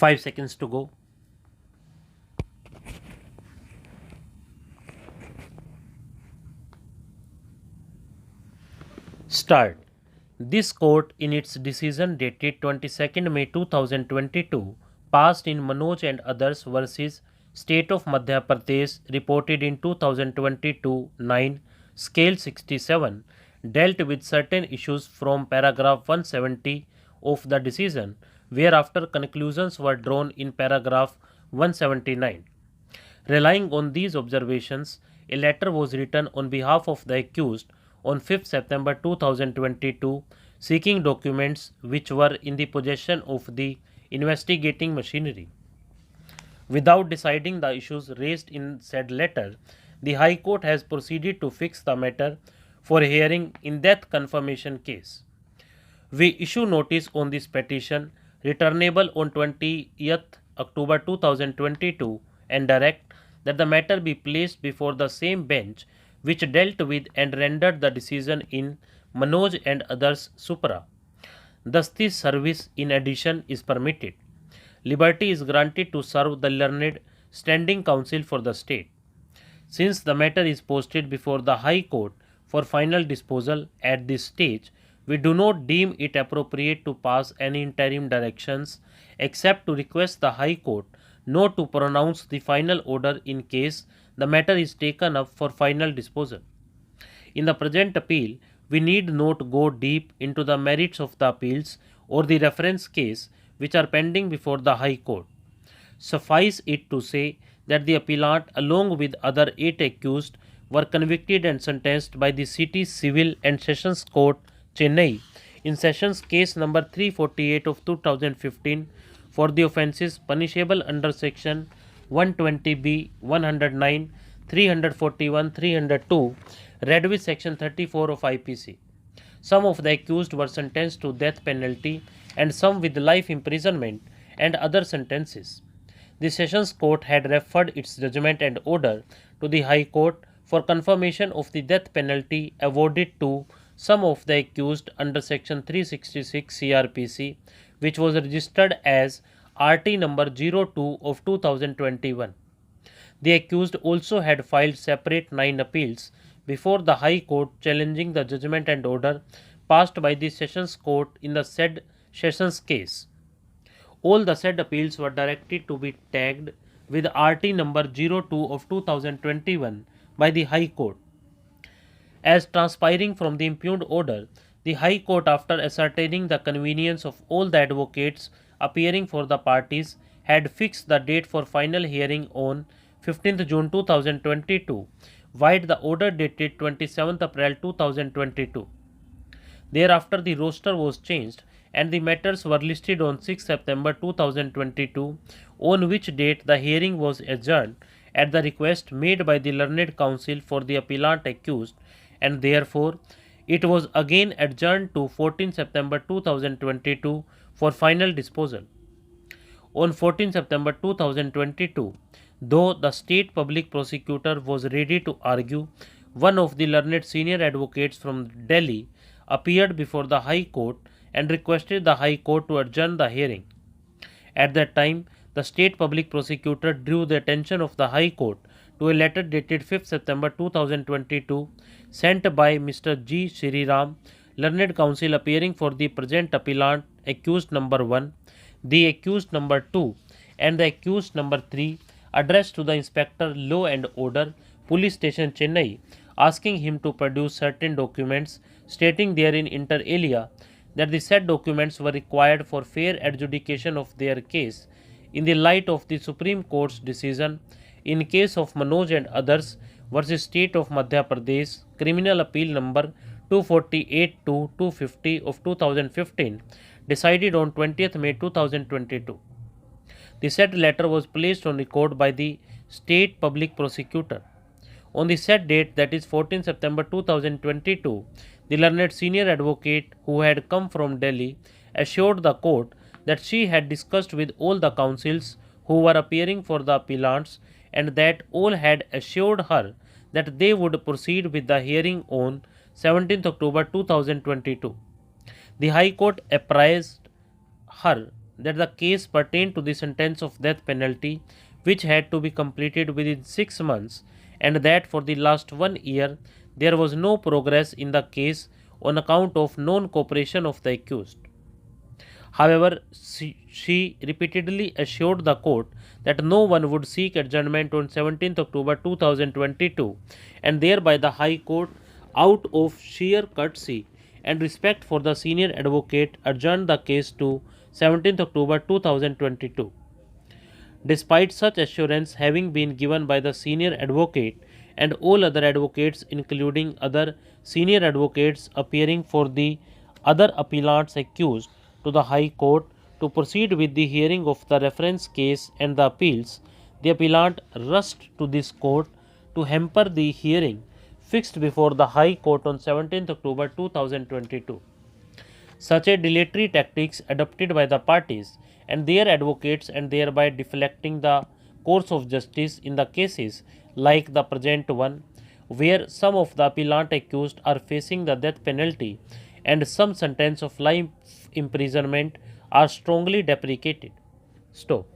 5 seconds to go. Start. This court, in its decision dated 22nd May 2022, passed in Manoj and others versus State of Madhya Pradesh, reported in 2022-9, Scale 67, dealt with certain issues from paragraph 170 of the decision, whereafter conclusions were drawn in paragraph 179. Relying on these observations, a letter was written on behalf of the accused on 5 September 2022 seeking documents which were in the possession of the investigating machinery. Without deciding the issues raised in said letter, the High Court has proceeded to fix the matter for hearing in death confirmation case. We issue notice on this petition returnable on 20th October 2022 and direct that the matter be placed before the same bench which dealt with and rendered the decision in Manoj and others supra. Thus this service in addition is permitted. Liberty is granted to serve the learned standing counsel for the state. Since the matter is posted before the High Court for final disposal at this stage, we do not deem it appropriate to pass any interim directions except to request the High Court not to pronounce the final order in case the matter is taken up for final disposal. In the present appeal, we need not go deep into the merits of the appeals or the reference case which are pending before the High Court. Suffice it to say that the appellant, along with other 8 accused, were convicted and sentenced by the City Civil and Sessions Court, Chennai, in Sessions Case number 348 of 2015 for the offences punishable under Section 120B, 109, 341, 302, read with Section 34 of IPC. Some of the accused were sentenced to death penalty and some with life imprisonment and other sentences. The Sessions Court had referred its judgment and order to the High Court for confirmation of the death penalty awarded to some of the accused under Section 366 CRPC, which was registered as RT number 02 of 2021. The accused also had filed separate 9 appeals before the High Court challenging the judgment and order passed by the Sessions Court in the said Sessions case. All the said appeals were directed to be tagged with RT number 02 of 2021 by the High Court. As transpiring from the impugned order, the High Court, after ascertaining the convenience of all the advocates appearing for the parties, had fixed the date for final hearing on 15th June 2022, while the order dated 27th April 2022. Thereafter, the roster was changed and the matters were listed on 6 September 2022, on which date the hearing was adjourned at the request made by the learned counsel for the appellant accused, and therefore it was again adjourned to 14 September 2022 for final disposal. On 14 September 2022, though the state public prosecutor was ready to argue, one of the learned senior advocates from Delhi appeared before the High Court and requested the High Court to adjourn the hearing. At that time, the state public prosecutor drew the attention of the High Court to a letter dated 5 September 2022 sent by Mr. G. Sriram, learned counsel appearing for the present appellant accused number 1, the accused number 2 and the accused number 3, addressed to the Inspector Law and Order, Police Station Chennai, asking him to produce certain documents stating therein inter alia that the said documents were required for fair adjudication of their case in the light of the Supreme Court's decision in case of Manoj and others versus State of Madhya Pradesh, Criminal Appeal number 248 to 250 of 2015, decided on 20th May 2022. The said letter was placed on record by the State Public Prosecutor. On the said date, that is 14 September 2022, the learned senior advocate who had come from Delhi assured the court that she had discussed with all the counsels who were appearing for the appellants and that all had assured her that they would proceed with the hearing on 17 October 2022. The High Court apprised her that the case pertained to the sentence of death penalty, which had to be completed within 6 months, and that for the last 1 year there was no progress in the case on account of non cooperation of the accused. However, she repeatedly assured the court that no one would seek adjournment on 17th October 2022, and thereby the High Court, out of sheer courtesy and respect for the senior advocate, adjourned the case to 17th October 2022. Despite such assurance having been given by the senior advocate and all other advocates, including other senior advocates appearing for the other appellants accused to the High Court to proceed with the hearing of the reference case and the appeals, the appellant rushed to this court to hamper the hearing fixed before the High Court on 17th October 2022. Such a dilatory tactics adopted by the parties and their advocates, and thereby deflecting the course of justice in the cases like the present one, where some of the appellant accused are facing the death penalty and some sentence of life imprisonment, are strongly deprecated. Stop.